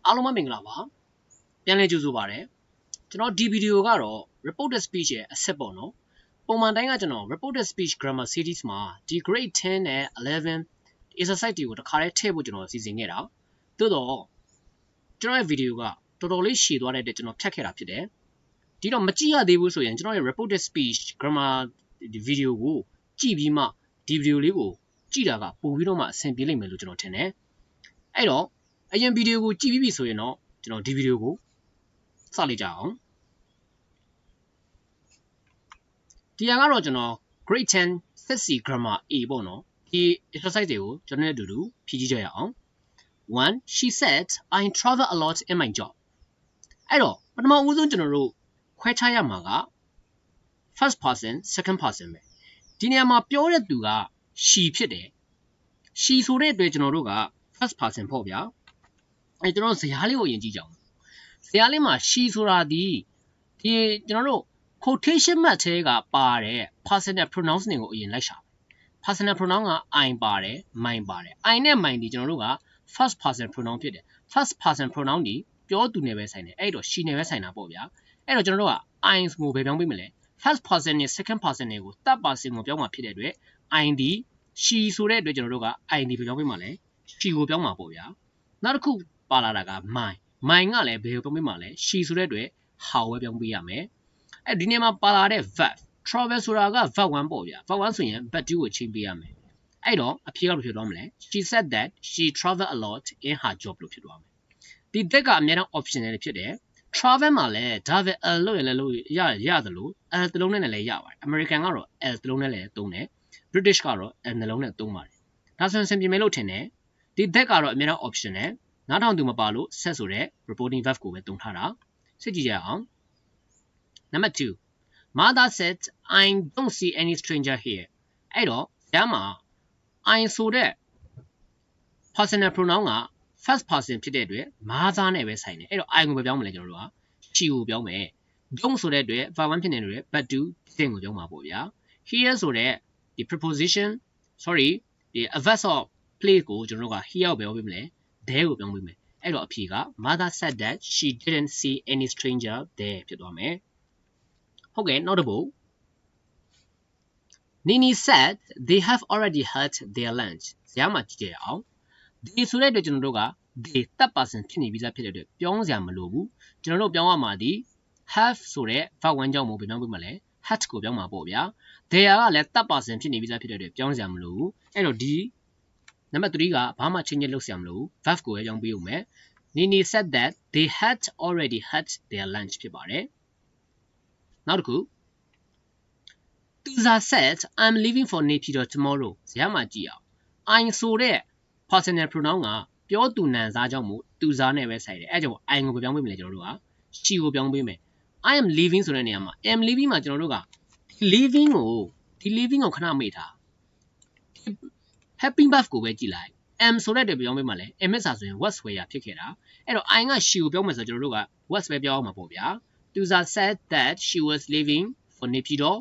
အားလုံးမင်္ဂလာပါပြန်လည်ကြိုဆိုပါရစေကျွန်တော်ဒီဗီဒီယိုကတော့ reported speech ရဲ့အဆက်ပေါ့နော်ပုံမှန်တိုင်းကကျွန်တော် reported speech grammar series မှာဒီ grade 10နဲ့11 exercise တွေကိုတစ်ခါတည်းထည့်ဖို့ကျွန်တော်စီစဉ်ခဲ့တာသို့တော့ကျွန်တော်ရဲ့ဗီဒီယိုကတော်တော်လေးရှည်သွားတဲ့အတွက်ကျွန်တော်ဖြတ်ခဲ့တာဖြစ်တယ်ဒီတော့မကြည့်ရသေးဘူးဆိုရင်ကျွန်တော်ရဲ့ reported speech grammar ဒီဗီဒီယိုကိုကြည့်ပြီးမှဒီဗီဒီယိုလေးကိုကြည့်တာကပို့ပြီးတော့မှအဆင်ပြေလိမ့်မယ်လို့ကျွန်တော်ထင်တယ်အဲ့တော့အရင်ဗီဒီယိုကိုကြည့်ပြီးပြီဆိုရင်တော့ကျွန်တော်ဒီဗီဒီယိုကိုစလိုက်ကြအောင်ဒီဟာကတော့ကျွန်တော် grade 10 SEC grammar A ပေါ့နော်ဒီ exercise တွေကိုကျွန်တော်နဲ့အတူတူဖြည့်ကြည့်ကြရအောင် 1 she said I travel a lot in my job အဲ့တော့ပထမဦးဆုံးကျွန်တော်တို့ခွဲခြားရမှာက first person second person ပဲဒီနေရာမှာပြောတဲ့သူက she ဖြစ်တယ် she ဆိုတဲ့အတွက်ကျွန်တော်တို့က first person ပေါ့ဗျာအဲ့ကျွန်တော်ဇယားလေးကိုအရင်ကြည့်ကြအောင်ဇယားလေးမှာ she ဆိုတာဒီကျွန်တော်တို့ quotation mark ထဲကပါတဲ့ personal pronouns တွေကိုအရင်လိုက်ရှာ personal pronoun က I ပါတယ် mine ပါတယ် I နဲ့ mine ဒီကျွန်တော်တို့က first person pronoun ဖြစ်တယ် first person pronoun ဒီပြောသူနဲ့ပဲဆိုင်တယ်အဲ့တော့ she နဲ့ပဲဆိုင်တာပေါ့ဗျာအဲ့တော့ကျွန်တော်တို့က I ကိုဘယ်ပြောင်းပေးမလဲ first person နဲ့ second person တွေကို third person ကိုပြောင်းမှာဖြစ်တဲ့အတွက် I ဒီ she ဆိုတဲ့အတွက်ကျွန်တော်တို့က I ဒီဘယ်ပြောင်းပေးမှာလဲ she ကိုပြောင်းမှာပေါ့ဗျာနောက်တစ်ခုပါလာတာက mine ကလည်းဘယ်ကိုပြောင်းပေးမှာလဲ she ဆိုတဲ့အတွက် how ပဲပြောင်းပေးရမယ်အဲ့ဒီနေ့မှာပါလာတဲ့ verb travel ဆိုတာက verb 1ပေါ့ဗျာ verb 1ဆိုရင် verb 2ကိုချိန်ပေးရမယ်အဲ့တော့အဖြေကဘယ်လိုဖြစ်သွားမလဲ she said that she travel a lot in her job လို့ဖြစ်သွားမယ်ဒီ that ကအများဆုံး optional ဖြစ်တယ် travel မှာလည်း ဒါပဲ l လို့လည်းလို့ရတယ်လို့ l တလုံးနဲ့လည်းရပါတယ် American ကတော့ l တလုံးနဲ့လည်းသုံးတယ် British ကတော့ l နှလုံးနဲ့သုံးပါတယ်ဒါဆိုရင်စင်ပြေမယ်လို့ထင်တယ်ဒီ that ကတော့အများဆုံး optional နားထောင်သူမပါလို့ set ဆိုတဲ့ reporting verb ကိုပဲသုံးထားတာစစ်ကြည့်ကြအောင်Number 2 Mother said I don't see any stranger here အဲ့တော့ဒါမှာ I ဆိုတဲ့ personal pronoun က first person ဖြစ်တဲ့အတွက် mother နဲ့ပဲဆိုင်တယ်အဲ့တော့ I ကိုပဲပြောင်းမလဲကျွန်တော်တို့က she ကိုပြောင်းမယ် don't ဆိုတဲ့အတွက် verb 1ဖြစ်နေတဲ့အတွက် but to သင်ကိုပြောင်းမှာပေါ့ဗျာ here ဆိုတဲ့ဒီ preposition sorry ဒီ a verb of place ကိုကျွန်တော်တို့က here ကိုပြောင်းပေးမလဲ there ကိုပြောင်းပေးမယ်အဲ့တော့အဖြေက mother said that she didn't see any stranger there ဖြစ်သွားမယ်ဟုတ်ကဲ့နောက်တစ်ပုဒ် Nini said they have already had their lunch ဇာတ်မှာကြည့်ကြရအောင်ဒီဆိုတဲ့အတွက်ကျွန်တော်တို့က they တပ်ပါစင်ဖြစ်နေပြီးသားဖြစ်တဲ့အတွက်ပြောင်းစရာမလိုဘူးကျွန်တော်တို့ပြောင်းရမှာဒီ have ဆိုတဲ့ verb 1ကြောင့်မို့ပြောင်းပေးမှာလဲ had ကိုပြောင်းမှာပေါ့ဗျာ there ကလည်းတပ်ပါစင်ဖြစ်နေပြီးသားဖြစ်တဲ့အတွက်ပြောင်းစရာမလိုဘူးအဲ့တော့ဒီ number 3ကဘာမှ change လုပ်စရာမလိုဘူး verb ကိုပဲပြောင်းပေးဦးမယ် Nini said that they had already had their lunch ဖြစ်ပါတယ်နောက်တစ်ခု Tuza said I'm leaving for Naypyidaw tomorrow ဇာတ်မှာကြည့်အောင် I ဆိုတဲ့ personal pronoun ကပြောသူနာမ်စားကြောင့်မို့ Tuza နဲ့ပဲဆိုင်တယ်အဲကြောင့် I ကိုပြောင်းပေးမယ်ကျွန်တော်တို့က she ကိုပြောင်းပေးမယ် I am leaving ဆိုတဲ့နေရာမှာ am leaving မှာကျွန်တော်တို့က leaving ကိုခဏမေ့ထား happy verb ကိုပဲကြည့်လိုက် am ဆိုတဲ့ပြောင်းပေးမှာလဲ am စာဆိုရင် was ဝယ်ရဖြစ်ခဲ့တာအဲ့တော့ I က she ကိုပြောင်းမယ်ဆိုတော့ကျွန်တော်တို့က was ပဲပြောင်းအောင်မှာပေါ့ဗျာTuza said that she was leaving for Naypyidaw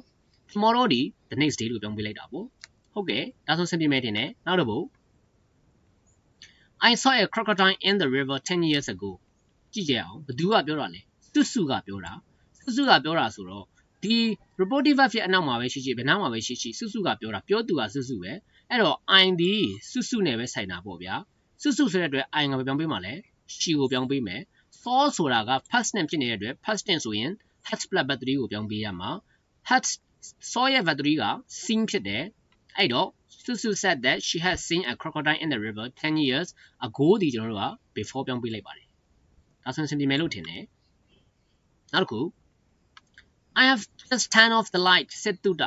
tomorrow the next day လို့ပြောင်းပေးလိုက်တာပေါ့ဟုတ်ကဲ့ဒါဆိုစင်ပြေမယ်တင်တယ်နောက်တစ်ပုဒ် I saw a crocodile in the river 10 years ago ကြည့်ကြအောင်ဘယ်သူကပြောတာလဲစုကပြောတာဆိုတော့ဒီ reportive verb ရဲ့အနောက်မှာပဲရှိဘယ်နားမှာပဲရှိစုကပြောတာပြောသူကစုပဲအဲ့တော့ I ဒီစုနဲ့ပဲဆိုင်တာပေါ့ဗျာစုဆိုတဲ့အတွက် I ကပဲပြောင်းပေးမှာလဲ she ကိုပြောင်းပေးမယ်saw ဆိုတာက past tense ဖြစ်နေတဲ့အတွက် past tense ဆိုရင် had plus verb 3ကိုပြောင်းပေးရမှာ had saw ရဲ့ verb 3က seen ဖြစ်တယ်အဲ့တော့ Susu said that she had seen a crocodile in the river 10 years ago ဒီကျွန်တော်တို့က before ပြောင်းပေးလိုက်ပါတယ်ဒါဆိုရင်စင်ပြေမယ်လို့ထင်တယ်နောက်တစ်ခု I have just turned off the light said တုတ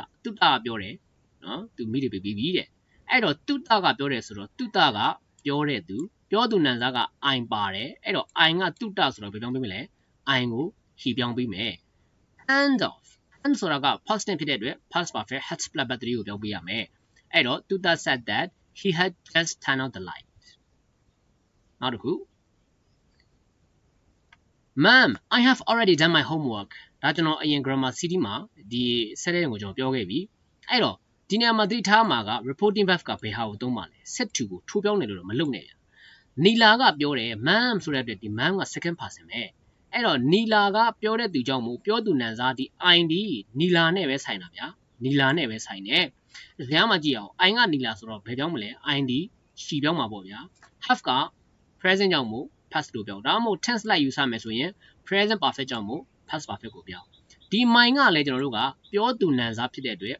ပြောတယ်နော်သူမိတယ်ပြီးပြီတဲ့အဲ့တော့တုတကပြောတယ်ဆိုတော့တုတကပြောတဲ့သူပြောသူနာမ်စားက I ပါတယ်အဲ့တော့ I ကတုတဆိုတော့ဘယ်ပြောင်းပေးမလဲ I ကို he ပြောင်းပေးမယ် hand off hand ဆိုတာက past tense ဖြစ်တဲ့အတွက် past perfect had plus verb 3ကိုပြောင်းပေးရမယ်အဲ့တော့ Tuta said that he had just turned off the light နောက်တစ်ခု Ma'am I have already done my homework ဒါကျွန်တော်အရင် grammar series မှာဒီ set တဲ့ကိုကျွန်တော်ပြောခဲ့ပြီအဲ့တော့ဒီနေရာမှာသတိထားမှာက reporting verb ကဘယ်ဟာကိုသုံးပါလဲ set to ကိုထိုးပြောင်းနေလို့တော့မလုပ်နဲ့ဗျ နီလာကပြောတယ် ma'am ဆိုတဲ့အတွက်ဒီ ma'am က second person ပဲအဲ့တော့နီလာကပြောတဲ့သူကြောင့်မို့ပြောသူနံစားဒီ I ဒီနီလာနဲ့ပဲဆိုင်တာဗျာနီလာနဲ့ပဲဆိုင်တယ်ဇာတ်မှာကြည့်အောင် I ကနီလာဆိုတော့ဘယ်ပြောင်းမလဲ I ဒီ she ပြောင်းမှာပေါ့ဗျာ have က present ကြောင့်မို့ past လို့ပြောင်းဒါမှမဟုတ် tense လိုက်ယူဆမယ်ဆိုရင် present perfect ကြောင့်မို့ past perfect ကိုပြောင်းဒီ mine ကလည်းကျွန်တော်တို့ကပြောသူနံစားဖြစ်တဲ့အတွက်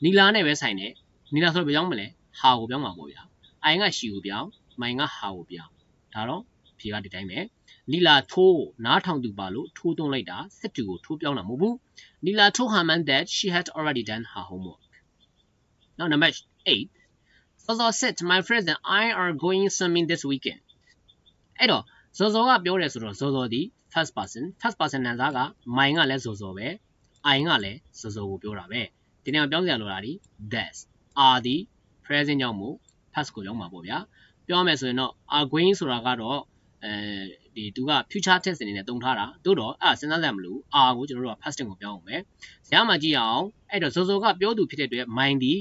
နီလာနဲ့ပဲဆိုင်တယ်နီလာဆိုတော့ဘယ်ပြောင်းမလဲ ha ကိုပြောင်းမှာပေါ့ဗျာ I က she ကိုပြောင်း mine က ha ကိုပြောင်းဒါတော့ဖြေကဒီတိုင်းပဲနီလာထိုးနားထောင်သူပါလို့ထိုးသွင်းလိုက်တာစစ်တူကိုထိုးပြောင်းတာမဟုတ်ဘူးနီလာtold her man that she had already done her homework now number 8 Zozo said my friends and I are going swimming this weekend အဲ့တော့ Zozo ကပြောတယ်ဆိုတော့ Zozo ဒီ first person နံစားက mine ကလည်း Zozo ပဲ I ကလည်း Zozo ကိုပြောတာပဲဒီနေ့ပြောင်းစရာလိုတာဒီ that's are ဒီ present ကြောင့်မို့ past ကိုပြောင်းမှာပေါ့ဗျာပြောမယ်ဆိုရင်တော့ are going ဆိုတာကတော့ဒီသူက future tense အနေနဲ့သုံးထားတာတိုးတော့အဲ့စဉ်းစားစရာမလို are ကိုကျွန်တော်တို့က past tense ကိုပြောင်းအောင်ပဲဇာတ်မှာကြည့်အောင်အဲ့တော့ Zozo ကပြောသူဖြစ်တဲ့အတွက် mine ဒီ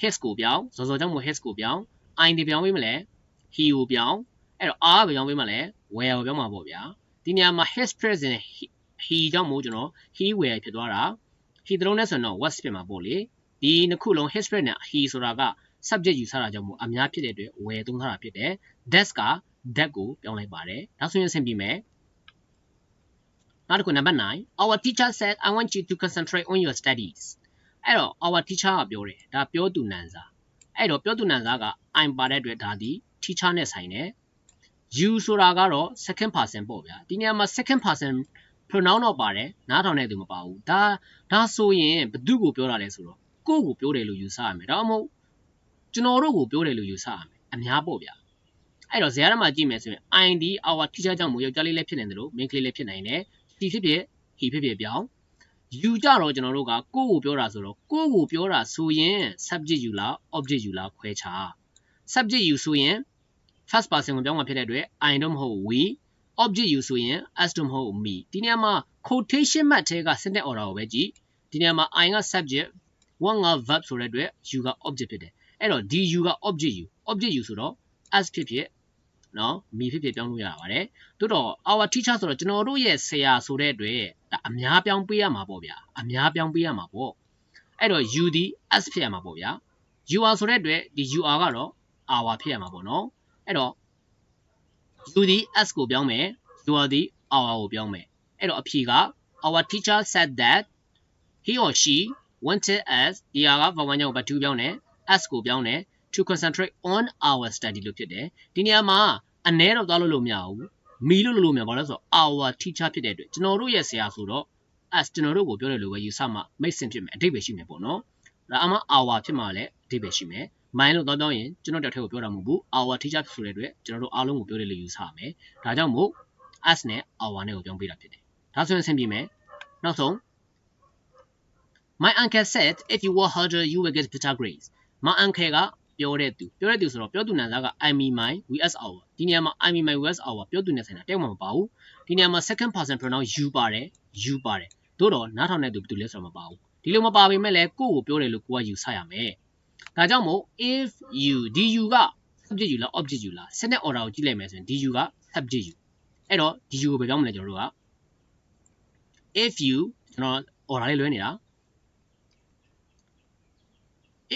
his ကိုပြောင်း Zozo ကြောင့်မို့ his ကိုပြောင်း I ဒီပြောင်းပေးမလဲ he ကိုပြောင်းအဲ့တော့ are ကိုပြောင်းပေးမလဲ where ကိုပြောင်းမှာပေါ့ဗျာဒီနေရာမှာ his present he ကြောင့်မို့ကျွန်တော် he where ဖြစ်သွားတာ he တလုံးနဲ့ဆိုတော့ was ဖြစ်မှာပေါ့လေဒီနှစ်ခုလုံး his present နဲ့ he ဆိုတာက subject ယူဆတာကြောင့်မို့အများဖြစ်တဲ့အတွက် where သုံးထားတာဖြစ်တယ် that's က that ကိုပြောင်းလိုက်ပါတယ်ဒါဆိုရင်အဆင်ပြေမယ်နောက်တစ်ခု number 9 our teacher said I want you to concentrate on your studies အဲ့တော့ our teacher ကပြောတယ်ဒါပြောသူနံစာအဲ့တော့ပြောသူနံစာက I'm ပါတဲ့အတွက်ဒါဒီ teacher နဲ့ဆိုင်တယ် you ဆိုတာကတော့ second person ပေါ့ဗျာဒီနေရာမှာ second person pronoun တော့ပါတယ်နားထောင်တဲ့သူမပါဘူးဒါဆိုရင်ဘသူ့ကိုပြောတာလဲဆိုတော့ကိုယ့်ကိုပြောတယ်လို့ယူဆရမယ်ဒါမှမဟုတ်ကျွန်တော်တို့ကိုပြောတယ်လို့ယူဆရမယ်အများပေါ့ဗျာအဲ့တော့ဇာတ်မှာကြည့်မယ်ဆိုရင် I ဒီ our teacher ကြောင့်မို့ယောက်ျားလေးလည်းဖြစ်နိုင်တယ်လို့ main ကလေးလည်းဖြစ်နိုင်တယ် she ဖြစ်ဖြစ် he ဖြစ်ဖြစ်ပြောင်း you ကြတော့ကျွန်တော်တို့ကကိုယ့်ကိုပြောတာဆိုတော့ကိုယ့်ကိုပြောတာဆိုရင် subject ယူလား object ယူလားခွဲခြား subject ယူဆိုရင် first person ကိုပြောင်းမှာဖြစ်တဲ့အတွက် I တော့မဟုတ် we object ယူဆိုရင် us တော့မဟုတ် me ဒီနေရာမှာ quotation mark ထဲက sentence order ကိုပဲကြည့်ဒီနေရာမှာ I က subject one က verb ဆိုတဲ့အတွက် you က object ဖြစ်တယ်အဲ့တော့ဒီ you က object ယူဆိုတော့ us ဖြစ်ဖြစ်နော် me ဖြစ်ဖြစ်ပြောင်းလို့ရပါတယ်တိုးတော့ our teacher ဆိုတော့ကျွန်တော်တို့ရဲ့ဆရာဆိုတဲ့အတွက်ဒါအများပြောင်းပေးရမှာပေါ့ဗျာအများပြောင်းပေးရမှာပေါ့အဲ့တော့ you ဒီ us ဖြစ်ရမှာပေါ့ဗျာ you are ဆိုတဲ့အတွက်ဒီ you are ကတော့ our ဖြစ်ရမှာပေါ့နော်အဲ့တော့ you ဒီ us ကိုပြောင်းမယ် you are ဒီ our ကိုပြောင်းမယ်အဲ့တော့အဖြေက our teacher said that he or she wanted us ဒီဟာက verb 1ကြောင့် verb 2ပြောင်းတယ် us ကိုပြောင်းတယ် to concentrate on our study လို့ဖြစ်တယ်ဒီနေရာမှာအ ਨੇ တော့သွားလို့မရဘူး me လို့မရဘာလို့လဲဆိုတော့ our teacher ဖြစ်တဲ့အတွက်ကျွန်တော်တို့ရဲ့ဆရာဆိုတော့ us ကျွန်တော်တို့ကိုပြောတယ်လို့ပဲယူဆမှ make sense ဖြစ်မယ်အဓိပ္ပာယ်ရှိမယ်ပေါ့နော်ဒါအမှ our ဖြစ်မှာလည်းအဓိပ္ပာယ်ရှိမယ် mine လို့သွားပြောရင်ကျွန်တော်တယောက်တည်းကိုပြောတာမဟုတ်ဘူး our teacher ဆိုတဲ့အတွက်ကျွန်တော်တို့အားလုံးကိုပြောတယ်လို့ယူဆရမယ်ဒါကြောင့်မို့ us နဲ့ our နဲ့ကိုပြောင်းပေးတာဖြစ်တယ်ဒါဆိုရင်အဆင်ပြေမယ်နောက်ဆုံး My uncle said if you work harder you will get better grades my uncle ကပြောတဲ့သူဆိုတော့ပြောသူနံစားက I mean my we us our ဒီနေရာမှာ I mean my we us our ပြောသူနဲ့ဆိုင်တာတယောက်မှမပါဘူးဒီနေရာမှာ second person pronoun you ပါတယ်သို့တော့နားထောင်တဲ့သူဘယ်သူလဲဆိုတော့မပါဘူးဒီလိုမပါပေမဲ့လည်းကိုယ့်ကိုပြောတယ်လို့ကိုကယူဆရမယ်ဒါကြောင့်မို့ if you ဒီ you က subject ယူလား object ယူလား sentence order ကိုကြည့်လိုက်မယ်ဆိုရင်ဒီ you က subject ယူအဲ့တော့ဒီ you ကိုဘယ်ကြောင့်မလဲကျွန်တော်တို့က if you ကျွန်တော် order လေးလွဲနေတာ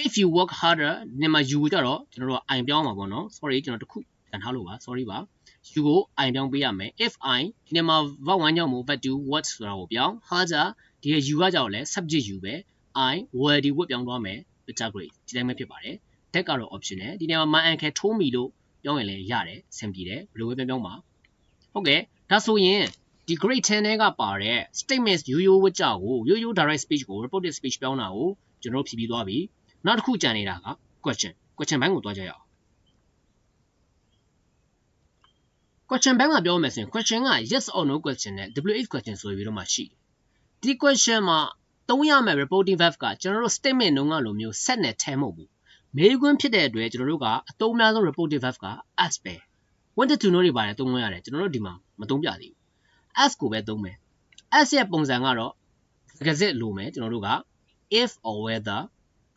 if you work harder ဒီမှာ you ကိုကြတော့ကျွန်တော်တို့က I ပြောင်းမှာပေါ့နော် sorry ကျွန်တော်တခုပြန်ထားလို့ပါ sorry ပါ you ကို I ပြောင်းပေးရမယ် if I ဒီမှာ verb 1ကြောင့်မို့ verb 2 what ဆိုတာကိုပြောင်း harder ဒီ you ကကြောက်လဲ subject you ပဲ I will ဒီ what ပြောင်းသွားမယ် better grade ဒီတိုင်းပဲဖြစ်ပါတယ် that ကတော့ option နဲ့ဒီနေရာမှာ my uncle told me လို့ပြောရင်လည်းရတယ်အဆင်ပြေတယ်ဘယ်လိုပဲပြောင်းပါဟုတ်ကဲ့ဒါဆိုရင်ဒီ grade 10ထဲကပါတဲ့ statements ရိုးရိုးဝကြကိုရိုးရိုး direct speech ကို reported speech ပြောင်းတာကိုကျွန်တော်ဖြည့်ပြီးသွားပြီနောက်တစ်ခုကြံနေတာက question ဘိုင်းကိုတွားကြရအောင် question ဘိုင်းမှာပြောမယ်ဆိုရင် question က yes or no question နဲ့ WH question ဆိုပြီးတော့မှရှိတယ်ဒီ question မှာသုံးရမယ့် reporting verb ကကျွန်တော်တို့ statement တုန်းကလိုမျိုး set နဲ့ 10 မဟုတ်ဘူးမေးခွန်းဖြစ်တဲ့အတွက်ကျွန်တော်တို့ကအသုံးအများဆုံး reporting verb က ask ပဲ wanted to know တွေပါတယ်သုံးလို့ရတယ်ကျွန်တော်တို့ဒီမှာမသုံးပြသေးဘူး ask ကိုပဲသုံးမယ် ask ရဲ့ပုံစံကတော့စကားစစ်လိုမယ်ကျွန်တော်တို့က if or whether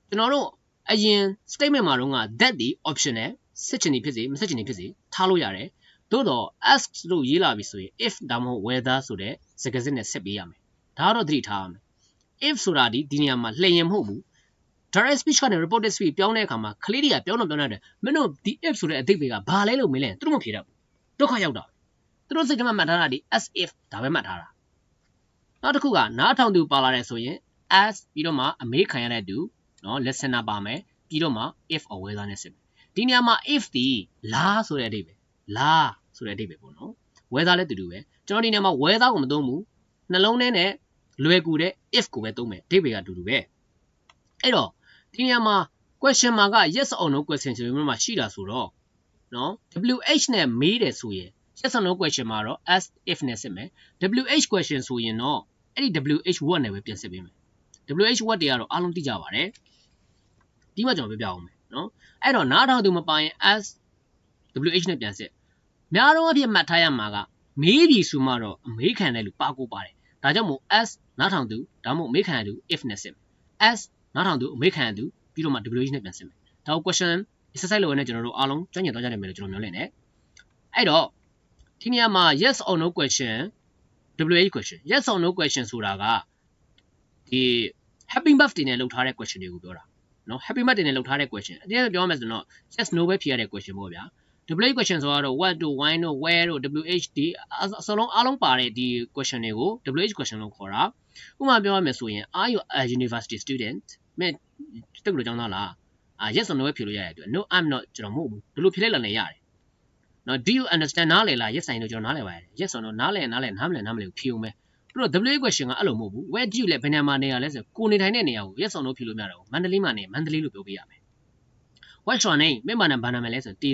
ကျွန်တော်တို့အရင် statement မှာတော့က that ဒီ optional စစ်ချင်နေဖြစ်စေမစစ်ချင်နေဖြစ်စေထားလို့ရတယ်သို့တော့ ask လို့ရေးလာပြီဆိုရင် if ဒါမှမဟုတ် whether ဆိုတဲ့စကားစစ်နဲ့ဆက်ပေးရမယ်ဒါကတော့သတိထားရမယ် if ဆိုတာဒီနေရာမှာလှည့်ရင်မဟုတ်ဘူး direct speech ကနေ reported speech ပြောင်းတဲ့အခါမှာကလေးတွေကပြောင်းနေတယ်မင်းတို့ဒီ if ဆိုတဲ့အဓိပ္ပာယ်ကဘာလဲလို့မင်းလဲသူတို့မဖြေတတ်ဘူးဒုက္ခရောက်တာသူတို့စိတ်ထဲမှာမှတ်ထားတာဒီ as if ဒါပဲမှတ်ထားတာနောက်တစ်ခုကနားထောင်သူပါလာတယ်ဆိုရင် as ပြီးတော့မှအမေးခံရတဲ့သူနော် listener ပါမယ်ပြီးတော့မှ if or whether နဲ့ဆက်မယ်ဒီနေရာမှာ if ဒီလားဆိုတဲ့အဓိပ္ပာယ်လားဆိုတဲ့အဓိပ္ပာယ်ပေါ့နော် weather လည်းတူတူပဲကျွန်တော်ဒီနေရာမှာ weather ကိုမသုံးဘူးနှလုံးထဲနဲ့လွယ်ကူတဲ့ if ကိုပဲသုံးမယ်အဓိပ္ပာယ်ကတူတူပဲအဲ့တော့ဒီနေရာမှာ question mark က yes or no question ဆိုပြီးမှရှိတာဆိုတော့နော် WH နဲ့မေးတယ်ဆိုရင် yes or no question မှာတော့ as if နဲ့ဆက်မယ် WH question ဆိုရင်တော့အဲ့ဒီ WH word နဲ့ပဲပြန်ဆက်ပေးမယ် WH word တွေကတော့အားလုံးသိကြပါတယ်ဒီမှာကျွန်တော်ပြပြအောင်မယ်နော်အဲ့တော့နားထောင်သူမပါရင် as WH နဲ့ပြန်ဆက်များတော့အဖြစ်မှတ်ထားရမှာကမေးပြီဆိုမှတော့အမေးခံတဲ့လူပါကိုပါတယ်ဒါကြောင့်မို့ as နားထောင်သူဒါမှမဟုတ်အမေးခံတဲ့လူ if နဲ့ဆက်မယ် as နားထောင်သူအမေးခံတဲ့လူပြီးတော့မှ WH နဲ့ပြန်ဆက်မယ်ဒါကို question exercise လုပ်ရတဲ့ကျွန်တော်တို့အားလုံးကျွမ်းကျင်သွားကြနိုင်မယ်လို့ကျွန်တော်မျှော်လင့်တယ်အဲ့တော့ဒီနေရာမှာ yes or no question WH question yes or no question ဆိုတာကဒီ happy birthday နဲ့လုပ်ထားတဲ့ question တွေကိုပြောတာနော် happy birthday နဲ့လုပ်ထားတဲ့ question အရင်ကပြောရမယ်ဆိုတော့ yes no ပဲဖြေရတဲ့ question ပေါ့ဗျာ WH question ဆိုတော့ what တို့ why တို့ where တို့ WH ဒီအစလုံးအားလုံးပါတဲ့ဒီ question တွေကို WH question လို့ခေါ်တာဥပမာပြောရမယ်ဆိုရင် are you a university student မင်းတက္ကသိုလ်ကျောင်းသားလား yes or no ပဲဖြေလို့ရတယ် no I'm not ကျွန်တော်မဟုတ်ဘူးဒီလိုဖြေလိုက်လာလည်းရတယ်နော် do you understand နားလည်လား yes I know ကျွန်တော်နားလည်ပါတယ် yes or no နားလည်နားမလည်ဖြေဦးမယ်ပြီးတော့ WH question ကအဲ့လိုမဟုတ်ဘူး where do you လဲဘယ်နေရာမှာနေရလဲဆိုကိုနေထိုင်တဲ့နေရာကို yes or no ဖြေလို့မရတော့ဘူးမန္တလေးမှာနေမန္တလေးလို့ပြောပေးရမယ် what's your name မင်းမနာဘာနာမည်လဲဆိုတေ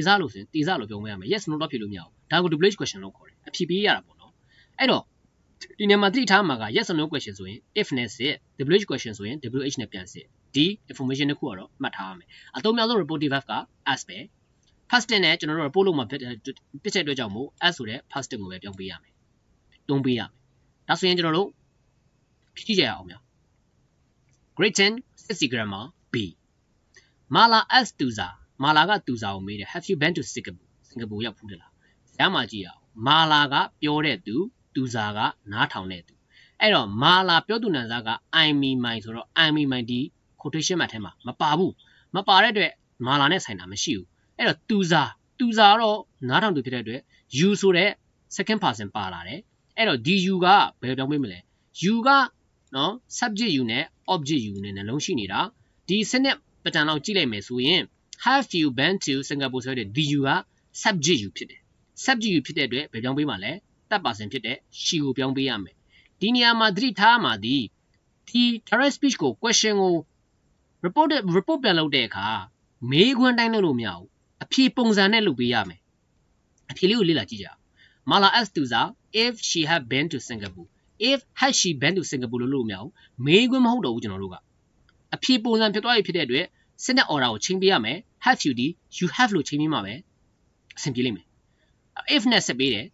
ဇလို့ဆိုရင်တေဇလို့ပြောပေးရမယ် yes no တော့ဖြေလို့မရဘူးဒါကို WH question လို့ခေါ်တယ်အဖြေပေးရတာပေါ့နော်အဲ့တော့ဒီနေရာမှာသတိထားမှာက yes or no question ဆိုရင် if နဲ့စစ် WH question ဆိုရင် WH နဲ့ပြန်စစ်ဒီ information တစ်ခုကတော့မှတ်ထားရမယ်အသုံးများဆုံး reportive verb က as ပဲ past tense နဲ့ကျွန်တော်တို့ report လုပ်မှာဖြစ်တဲ့အတွက်ကြောင့်မို့ as ဆိုတဲ့ past tense ကိုပဲပြောင်းပေးရမယ်သုံးပေးရမယ်ဒါဆိုရင်ကျွန်တော်တို့ဖြည့်ကြရအောင်ဗျာ Grade 10 60 grammar B Mala as သူစားမာလာကသူစားကိုမေးတယ် Have you been to Singapore စင်ကာပူရောက်ဖူးတယ်လားဇာတ်မှာကြည့်ရအောင်မာလာကပြောတဲ့သူစားကနားထောင်တဲ့သူအဲ့တော့မာလာပြောသူနာစားက I mean my ဆိုတော့ I mean my ဒီ quotation mark ထဲမှာမပါဘူးမပါတဲ့အတွက်မာလာနဲ့ဆိုင်တာမရှိဘူးအဲ့တော့သူစားတော့နားထောင်သူဖြစ်တဲ့အတွက် you ဆိုတဲ့ second person ပါလာတယ်အဲ့တော့ဒီ you ကဘယ်ပြောင်းပေးမလဲ you ကနော် subject you နဲ့ object you နဲ့နှလုံးရှိနေတာဒီစနစ်ပတန်လောက်ကြည့်လိုက်မယ်ဆိုရင် have you been to Singapore ဆိုတဲ့ the you က subject you ဖြစ်တယ် subject you ဖြစ်တဲ့အတွက်ဘယ်ပြောင်းပေးမှာလဲ third person ဖြစ်တဲ့ she ကိုပြောင်းပေးရမယ်ဒီနေရာမှာသတိထားမှာဒီ direct speech ကို question ကို report ပြန်လုပ်တဲ့အခါမေးခွန်းတိုင်းလုပ်လို့မရဘူးအဖြေပုံစံနဲ့လုပ်ပေးရမယ်အဖြေလေးကိုလေ့လာကြည့်ကြအောင် Mala asked သူစား if she had been to Singapore if had she been to Singapore လို့မရဘူးမေးခွန်းမဟုတ်တော့ဘူးကျွန်တော်တို့ကအဖြေပုံစံဖြစ်သွားပြီဖြစ်တဲ့အတွက်စနစ် order ကိုချိန်ပေးရမယ် have you ဒီ you have လို့ချိန်ပေးမှာပဲအဆင်ပြေလိမ့်မယ် if နဲ့ဆက်ပေးတယ်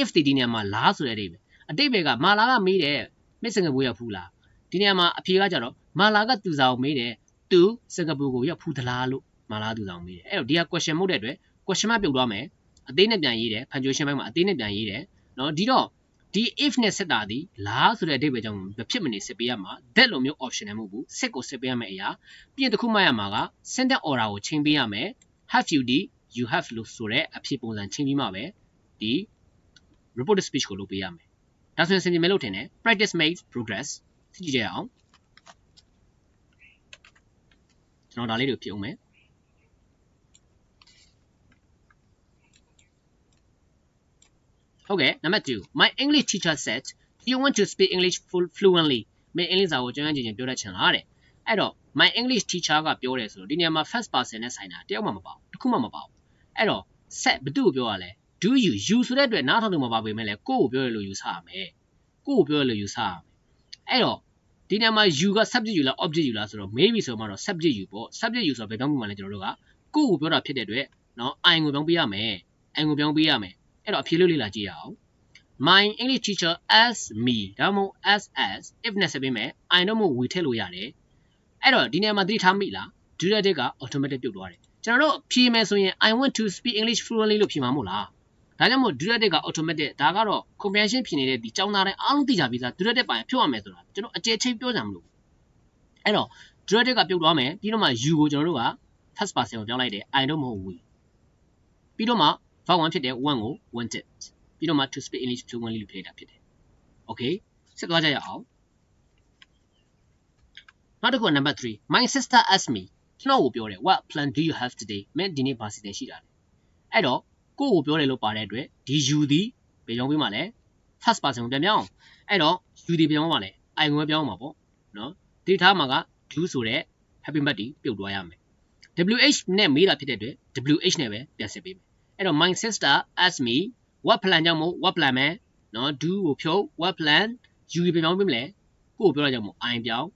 if ဒီနေရာမှာလားဆိုတဲ့အဓိပ္ပာယ်ကမာလာကမေးတယ်မင်းစင်ကာပူရောက်ဖူးလားဒီနေရာမှာအဖြေကကြတော့မာလာကသူစားကိုမေးတယ်သူစင်ကာပူကိုရောက်ဖူးသလားလို့မာလာသူစားကိုမေးတယ်အဲ့တော့ဒီက question မဟုတ်တဲ့အတွက် question မပြုတ်သွားမယ်အသေးနဲ့ပြန်ရေးတယ် punctuation ဘက်မှာအသေးနဲ့ပြန်ရေးတယ်နော်ဒီတော့ဒီ if နဲ့ဆက်တာဒီလားဆိုတဲ့အဓိပ္ပာယ်ကြောင့်မဖြစ်မနေဆက်ပေးရမှာ that လိုမျိုး option နဲ့မဟုတ်ဘူးဆက်ကိုဆက်ပေးရမယ့်အရာပြင်တစ်ခုမှရမှာက sentence order ကိုချိန်ပေးရမယ် have you ဒီ you have လို့ဆိုတဲ့အဖြစ်ပုံစံချိန်ပြီးမှပဲဒီ report speech ကိုလုပ်ပေးရမယ်ဒါဆိုရင်စင်ပြင်မဲ့လို့ထင်တယ် practice makes progress ကြည့်ကြရအောင်ကျွန်တော်ဒါလေးတွေဖြည့်အောင်မယ်Okay, number 2. My English teacher said, "Do you want to speak English fluently?" မင်းအင်္ဂလိပ်စာကိုကျွမ်းကျွမ်းကျင်ကျင်ပြောတတ်ချင်လားတဲ့။အဲ့တော့ my English teacher ကပြောတယ်ဆိုတော့ဒီနေရာမှာ first person နဲ့ဆိုင်တာတယောက်မှမပါဘူး။တစ်ခုမှမပါဘူး။အဲ့တော့ set ဘယ်သူ့ကိုပြောရလဲ။ Do you ဆိုတဲ့အတွက်နားထောင်သူမပါပေမဲ့လည်းကိုယ့်ကိုပြောရလို့ယူဆရမယ်။ကိုယ့်ကိုပြောရလို့ယူဆရမယ်။အဲ့တော့ဒီနေရာမှာ you က subject you လား object you လားဆိုတော့ maybe ဆိုမှတော့ subject you ပေါ့။ subject you ဆိုတော့ဘယ်ပြောင်းပြမှာလဲကျွန်တော်တို့ကကိုယ့်ကိုပြောတာဖြစ်တဲ့အတွက်နော် I ကိုပြောင်းပေးရမယ်။ I ကိုပြောင်းပေးရမယ်။အဲ့တော့အဖြေလို့လေ့လာကြည့်ရအောင်။ My English teacher asked me ဒါမှမဟုတ် as if နဲ့ဆက်ပေးမယ် I တော့မဟုတ် we ထည့်လို့ရတယ်အဲ့တော့ဒီနေရာမှာသတိထားမိလား do that က automatic ပြုတ်သွားတယ် ကျွန်တော်တို့ဖြေမယ်ဆိုရင် I want to speak English fluently လို့ဖြေမှာမဟုတ်လားဒါကြောင့်မို့ directive က automatic ဒါကတော့ comprehension ဖြေနေတဲ့ဒီကျောင်းသားတိုင်းအားလုံးသိကြပြီးသား directive ပိုင်းဖြုတ်ရမယ်ဆိုတာကျွန်တော်အကျယ်ချင်းပြောကြမလို့အဲ့တော့ directive ကပြုတ်သွားမယ်ပြီးတော့မှ you ကိုကျွန်တော်တို့က first person ကိုပြောင်းလိုက်တယ် I တော့မဟုတ် we ပြီးတော့မှ verb 1ဖြစ်တဲ့ one ကို wanted ပြီးတော့မှ to speak English fluently လို့ဖြေတာဖြစ်တယ် okay ဆက်သွားကြရအောင်နောက်တစ်ခုက number 3 my sister asked me ကျွန်တော်ကိုပြောတယ် what plan do you have today မင်းဒီနေ့ဘာစီစဉ်ရှိတာလဲအဲ့တော့ကိုကိုပြောတယ်လို့ပါတဲ့အတွက်ဒီ you ဒီဘယ်ကြောင်းပေးမှာလဲ first person ကိုပြန်ပြောင်းအဲ့တော့ you ဒီဘယ်ကြောင်းမှာလဲ I ကိုပြောင်းမှာပေါ့နော်ဒီထားမှာက do ဆိုတဲ့ happy birthday ပြုတ်သွားရမယ် WH နဲ့မေးတာဖြစ်တဲ့အတွက် WH နဲ့ပဲပြန်ဆက်ပေးမယ်အဲ့တော့ my sister asked me what plan ကြောင့်မို့ what plan မယ်နော် do ကိုဖြုတ် what plan you ဘယ်ကြောင်းပေးမလဲကိုကိုပြောတာကြောင့်မို့ I ပြောင်း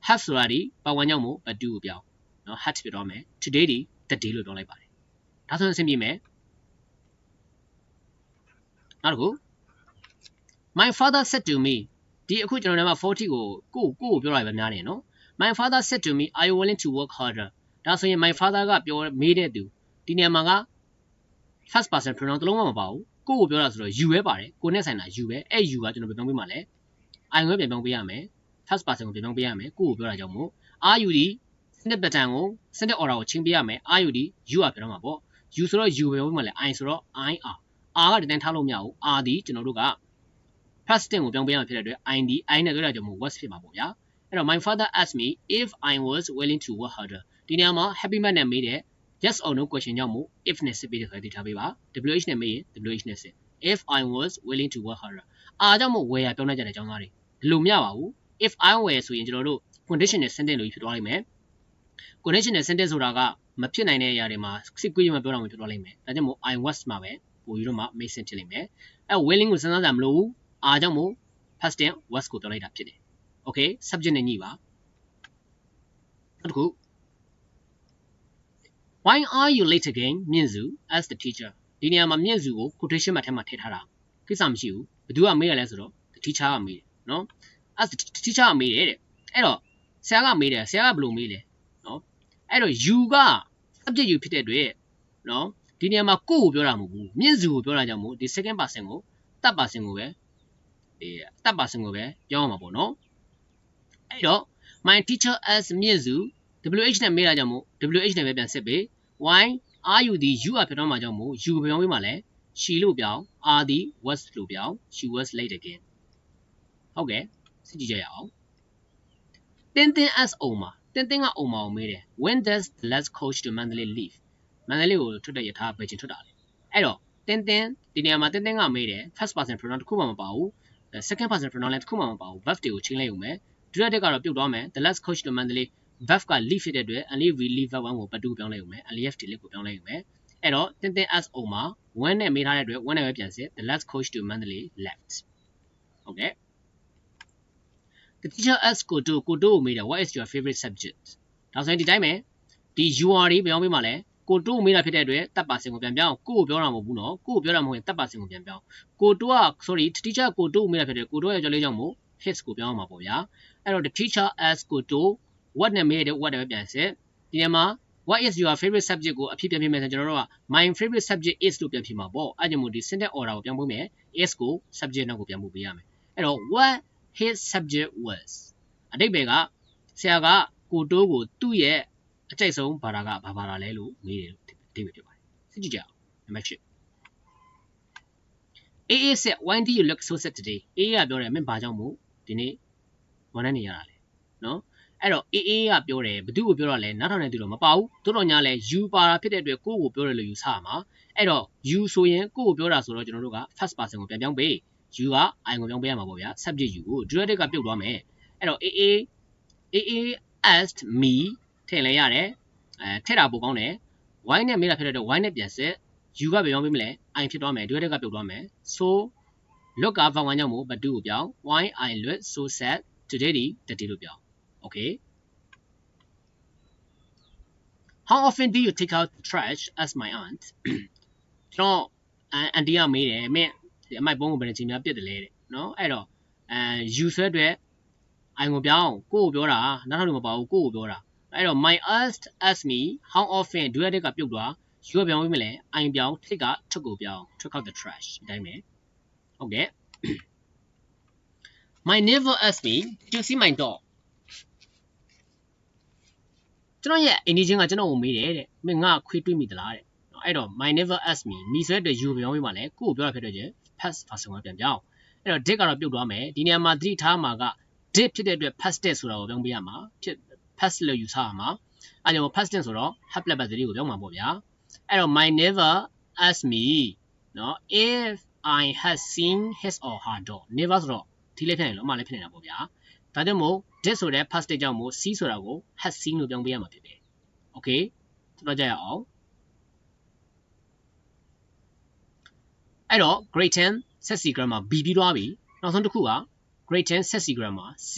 have ဆိုတာဒီပတ်ဝန်းကြောင့်မို့ do ကိုပြောင်းနော် had ဖြစ်တော့မယ် today ဒီ the day လို့ပြောလိုက်ပါတယ်ဒါဆိုရင်အဆင်ပြေမယ်နောက်တစ်ခု my father said to me ဒီအခုကျွန်တော်တို့က40ကိုပြောတာပဲများတယ်နော် my father said to me are you willing to work harder ဒါဆိုရင် my father ကပြောမေးတဲ့သူဒီနေရာမှာက first person pronoun တစ်လုံးမှမပါဘူးကိုပြောတာဆိုတော့ you ပဲပါတယ်ကိုနဲ့ဆိုင်တာ you ပဲအဲ့ you ကကျွန်တော်ပြန်ပြောင်းပေးမှာလဲ I ကိုပြန်ပြောင်းပေးရမယ် first person ကိုပြန်ပြောင်းပေးရမယ်ကိုပြောတာကြောင့်မို့ are you ဒီစနစ် pattern ကိုစနစ် order ကိုချင်းပေးရမယ် are you ဒီ you ကပြောင်းမှာပေါ့ you ဆိုတော့ you ပဲပြောမှာလဲ I ဆိုတော့ I are ကတန်းထားလို့မရဘူး are ဒီကျွန်တော်တို့က past tense ကိုပြောင်းပေးရမှာဖြစ်တဲ့အတွက် I ဒီ I နဲ့ပြောတာကြောင့်မို့ was ဖြစ်မှာပေါ့ဗျာအဲ့တော့ my father asked me if I was willing to work harder ဒီနေရာမှာ happy man နဲ့မေးတယ် yes or no question ကြောင့်မို့ if နဲ့စစ်ပေးတဲ့ခါသိထားပေးပါ WH နဲ့မေးရင် WH နဲ့စစ် if I was willing to work harder အားကြောင့်မို့ where ပြောင်းလိုက်ကြတဲ့အကြောင်းသားတွေဒီလိုမရပါဘူး if I were ဆိုရင်ကျွန်တော်တို့ conditional sentence လို့ဖြစ်သွားလိမ့်မယ် conditional sentence ဆိုတာကမဖြစ်နိုင်တဲ့အရာတွေမှာစစ်ကွေးမှာပြောတာမျိုးဖြစ်သွားလိမ့်မယ်ဒါကြောင့်မို့ I was မှာပဲပို့ပြီးတော့မှ make sense ဖြစ်လိမ့်မယ်အဲ willing ကိုစဉ်းစားကြမလို့ဘူးအားကြောင့်မို့ past tense was ကိုပြောလိုက်တာဖြစ်တယ် okay subject နဲ့ညှိပါနောက်တစ်ခု why are you late again မြင့်စု as the teacher ဒီနေရာမှာမြင့်စုကို quotation mark ထဲမှာထည့်ထားတာကိစ္စမရှိဘူးဘယ်သူကမေးရလဲဆိုတော့ the teacher ကမေးတယ်နော် as the teacher ကမေးတယ်တဲ့အဲ့တော့ဆရာကမေးတယ်ဆရာကဘယ်လိုမေးလဲနော်အဲ့တော့ you က subject you ဖြစ်တဲ့အတွက်နော်ဒီနေရာမှာကိုကိုပြောတာမဟုတ်ဘူးမြင့်စုကိုပြောတာကြောင့်မို့ဒီ second person ကို third person ကိုပဲthird person ကိုပဲပြောင်းအောင်ပါပေါ့နော်အဲ့တော့ my teacher as မြင့်စု WH နဲ့မေးတာကြောင့်မို့ WH နဲ့ပဲပြန်စစ်ပေး why are you ဒီ you ကပြောင်းမှာကြောင့်မို့ you ကိုပြောင်းပေးမှာလဲ she လို့ပြောင်း are ဒီ was လို့ပြောင်း she was late again ဟုတ်ကဲ့စစ်ကြည့်ကြရအောင်တင်းတင်း as အုံမှာတင်းတင်းကအုံမှာကိုမေးတယ် when does the last coach to Mandalay leave Mandalay ကိုထွက်တဲ့ရထားဘယ်ချိန်ထွက်တာလဲအဲ့တော့တင်းတင်းဒီနေရာမှာတင်းတင်းကမေးတယ် first person pronoun တစ်ခုမှမပါဘူး second person pronoun လည်းတစ်ခုမှမပါဘူး verb တွေကိုချင်းလိုက်ုံပဲဒုတိယတက်ကတော့ပြုတ်သွားမယ် the last coach to Mandalay verb က leave ဖြစ်တဲ့အတွက် and leave verb 1ကို but 2ပြောင်းလိုက်ုံပဲ and left ကိုပြောင်းလိုက်ုံပဲအဲ့တော့တင်းတင်း as အုံမှာ when နဲ့မေးထားတဲ့အတွက် when နဲ့ပဲပြန်စစ် the last coach to Mandalay left ဟုတ်ကဲ့The teacher asked Koto ကိုမေးတယ် what is your favorite subject ဒါဆိုရင်ဒီတိုင်းပဲဒီ you are ပြောင်းပေးမှာလဲကိုတိုးမေးတာဖြစ်တဲ့အတွက်တပ်ပါစင်ကိုပြန်ပြောင်းကိုကိုပြောတာမဟုတ်ဘူးနော်ကိုကိုပြောတာမဟုတ်ရင်တပ်ပါစင်ကိုပြန်ပြောင်းကိုတိုးက sorry teacher ကိုတိုးမေးတာဖြစ်တဲ့ကိုတိုးရဲ့ကြော်လေးကြောင့်မို့ his ကိုပြောင်းအောင်ပါပေါ့ဗျာအဲ့တော့ the teacher asked ကိုတိုး what နဲ့မေးတဲ့ what နဲ့ပဲပြန်စစ်ဒီနေရာမှာ what is your favorite subject ကိုအဖြစ်ပြန်ပြမယ်ဆိုကျွန်တော်တို့က my favorite subject is လို့ပြန်ပြမှာပေါ့အဲ့ကြောင့်မို့ဒီ sentence order ကိုပြန်ပို့မယ် is ကို subject နောက်ကိုပြန်ပို့ပေးရမယ်အဲ့တော့ what his subject was အတိတ်ပဲကဆရာကကိုတိုးကိုသူ့ရဲ့အကျိတ်ဆုံးဘာသာကဘာဘာသာလဲလို့မေးတယ်လို့အတိတ်ပဲဖြစ်ပါတယ်စစ်ကြည့်ကြအောင်နံပါတ်8 AA said why do you look so sad today AA ကပြောတယ်မင်းဘာကြောင့်မို့ဒီနေ့ဝန်ထမ်းနေရတာလဲနော်အဲ့တော့ AA ကပြောတယ်ဘသူ့ကိုပြောတာလဲနားထောင်နေသူတော့မပါဘူးတို့တော့ညာလဲ you ပါတာဖြစ်တဲ့အတွက်ကိုကိုပြောတယ်လို့ယူဆရမှာအဲ့တော့ you ဆိုရင်ကိုကိုပြောတာဆိုတော့ကျွန်တော်တို့က first person ကိုပြန်ပြောင်းပေး you က I ကိုပြောင်းပေးရမှာပေါ့ဗျာ subject you ကို directive ကပြုတ်သွားမယ်အဲ့တော့ AA asked me ထည့်လဲရတယ်ထည့်တာပိုကောင်းတယ် why နဲ့မေးတာဖြစ်တဲ့အတွက် why နဲ့ပြန်စစ် you ကပြောင်းပေးမလဲ I ဖြစ်သွားမယ် directive ကပြုတ်သွားမယ် so look က verb 1ကြောင့်မို့ but 2ကိုပြောင်း why I look so sad today ဒီ the day လို့ပြောင်း okay how often do you take out the trash as my aunt ကျွန်တော်အန်တီကမေးတယ်မင်းအမိုက်ပုံးကိုဘယ်နှချိန်များပြစ်တယ်လဲတဲ့နော်အဲ့တော့you ဆွဲအတွက် I ကိုပြောင်းကိုကိုပြောတာနောက်ထပ်လို့မပါဘူးကိုကိုပြောတာ အဲ့တော့ my asked asked me how often ဒုရတဲ့ကပြုတ်သွားယူပြောင်းပြီးမလဲအိုင်ပြောင်းထိတ်ကထုတ်ကိုပြောင်း took out the trash ဒီတိုင်းပဲဟုတ်ကဲ့ my neighbor asked me to see my dog ကျွန်တော်ရဲ့အိမ်ကြီးချင်းကကျွန်တော်ကိုမေးတယ်တဲ့မင်းငါခွေးတွေးမိသလားတဲ့အဲ့တော့ my neighbor asked me မိဆိုတဲ့ယူပြောင်းပြီးမှလဲကိုကိုပြောတာဖြစ်တဲ့ချင်း past person ကပြန်ပြောင်းအဲ့တော့ did ကတော့ပြုတ်သွားမယ်ဒီနေရာမှာသတိထားမှာက did ဖြစ်တဲ့အတွက် past tense ဆိုတာကိုပြောင်းပေးရမှာဖြစ် past လို့ယူဆရမှာအဲ့ကြောင့် past tense ဆိုတော့ have လက်ပတ်သတိကိုပြောင်းမှာပေါ့ဗျာအဲ့တော့ my neighbor asked me နော် if I had seen his or her dog never ဆိုတော့ဒီလေးဖြစ်နေလို့အမှလည်းဖြစ်နေတာပေါ့ဗျာဒါကြောင့်မို့ did ဆိုတဲ့ past tense ကြောင့်မို့ see ဆိုတာကို had seen လို့ပြောင်းပေးရမှာဖြစ်တယ် okay ဆိုတော့ကြရအောင်အဲ့တော့ grade 10 set C grammar B ပြီးသွားပြီနောက်ဆုံးတစ်ခုက grade 10 set C grammar C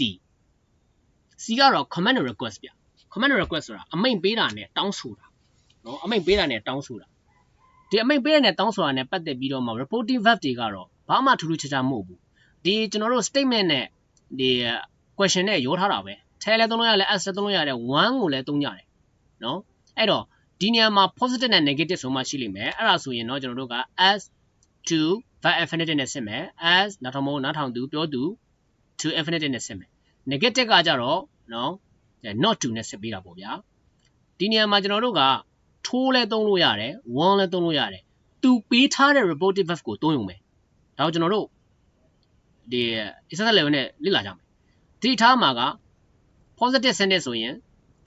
C ကတော့ command and request ဗျ command and request ဆိုတာအမိန့်ပေးတာနဲ့တောင်းဆိုတာနော်အမိန့်ပေးတာနဲ့တောင်းဆိုတာဒီအမိန့်ပေးတာနဲ့တောင်းဆိုတာနဲ့ပတ်သက်ပြီးတော့မှ reporting verb တွေကတော့ဘာမှထူးထူးခြားခြားမဟုတ်ဘူးဒီကျွန်တော်တို့ statement နဲ့ဒီ question နဲ့ရောထားတာပဲထဲလဲသုံးလို့ရတယ် as လဲသုံးလို့ရတယ် one ကိုလည်းသုံးကြတယ်နော်အဲ့တော့ဒီနေရာမှာ positive နဲ့ negative ဆိုမှရှိလိမ့်မယ်အဲ့ဒါဆိုရင်တော့ကျွန်တော်တို့က as to verb infinitive နဲ့ဆက်မယ် as နောက်ထပ်မဟုတ်နောက်ထောင်သူပြောသူ to infinitive နဲ့ဆက်မယ် negative ကကြတော့နော် not to နဲ့ဆက်ပေးတာပေါ့ဗျာဒီနေရာမှာကျွန်တော်တို့ကထိုးလဲသုံးလို့ရတယ် one လဲသုံးလို့ရတယ်သူပေးထားတဲ့ reporting verb ကိုသုံးရုံပဲဒါကိုကျွန်တော်တို့ဒီ exercise level နဲ့လေ့လာကြမယ်ဒီထားမှာက positive sentence ဆိုရင်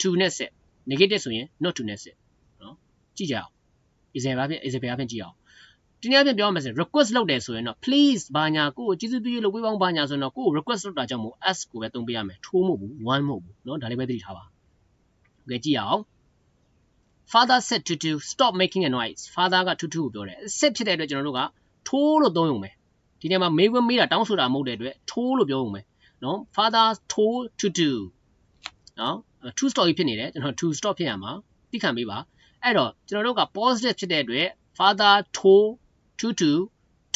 to နဲ့ဆက် negative ဆိုရင် not to နဲ့ဆက်နော်ကြည့်ကြအောင် example အဖြစ်ကြည့်အောင်ဒီနေ့အဖြစ်ပြောမှဆို request လုပ်တယ်ဆိုရင်တော့ please ဘာညာကိုကျေးဇူးပြုလို့ဝေးပေါင်းဘာညာဆိုရင်တော့ကို request လုပ်တာကြောင့်မို့ ask ကိုပဲသုံးပေးရမယ်ထိုးမဟုတ်ဘူး one မဟုတ်ဘူးเนาะဒါလေးပဲသိထားပါโอเคကြည့်အောင် father said to stop making a noise father က to ကိုပြောတယ် set ဖြစ်တဲ့အတွက်ကျွန်တော်တို့ကထိုးလို့သုံးရုံပဲဒီနေ့မှာမေးခွန်းမေးတာတောင်းဆိုတာမဟုတ်တဲ့အတွက်ထိုးလို့ပြောရုံပဲเนาะ father told to เนาะ to stop ဖြစ်နေတယ်ကျွန်တော် to stop ဖြစ်ရမှာသိခံပေးပါအဲ့တော့ကျွန်တော်တို့က positive ဖြစ်တဲ့အတွက် father told